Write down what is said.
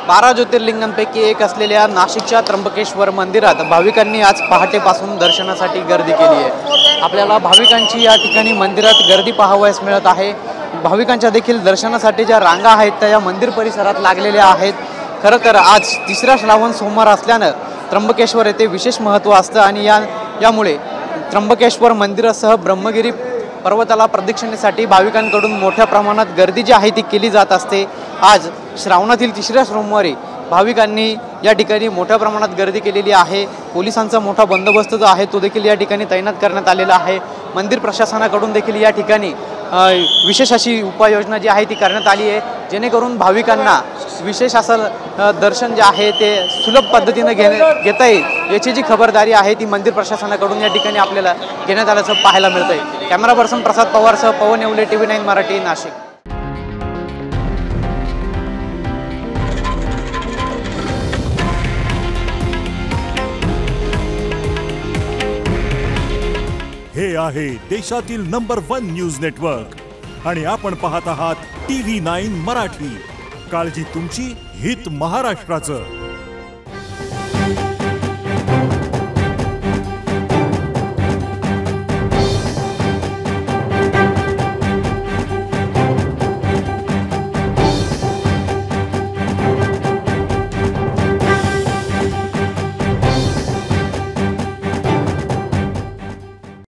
12 ज्योतिर्लिंगांपैकी एक असलेल्या नाशिकच्या त्र्यंबकेश्वर मंदिरात भाविकांनी आज पहाटेपासून दर्शनासाठी गर्दी केली आहे। आपल्याला भाविकांची या ठिकाणी मंदिरात गर्दी पाहावयास मिळत आहे। भाविकांच्या देखील दर्शनासाठी ज्या रांगा आहेत त्या या मंदिर परिसरात लागलेल्या आहेत। खरं तर आज तिसरा श्रावण सोमवार असल्यानं त्र्यंबकेश्वर येथे विशेष महत्त्व असतं आणि यामुळे त्र्यंबकेश्वर मंदिरासह ब्रह्मगिरी पर्वताला प्रदक्षिणेसाठी भाविकांकडून मोठ्या प्रमाणात गर्दी जी आहे ती केली जात असते। आज श्रावणातील तिसऱ्या सोमवारी भाविकांनी या ठिकाणी मोठ्या प्रमाणात गर्दी केलेली आहे। पोलिसांचा मोठा बंदोबस्त जो आहे तो देखील या ठिकाणी तैनात करण्यात आलेला आहे। मंदिर प्रशासनाकडून देखील या ठिकाणी विशेष अशी उपाययोजना जी आहे ती करण्यात आली आहे, जेणेकरून भाविकांना विशेष असं दर्शन जे आहे ते सुलभ पद्धतीने घेता येईल याची जी खबरदारी आहे ती मंदिर प्रशासनाकडून या ठिकाणी आपल्याला घेण्यात आल्याचं पाहायला मिळतंय। कॅमेरा पर्सन प्रसाद पवारसह पवन येवले, TV9 मराठी, नाशिक। हे आहे देशातील नंबर 1 न्यूज नेटवर्क आणि आपण पाहत आहात TV9 मराठी। काळजी तुमची, हित महाराष्ट्राचं।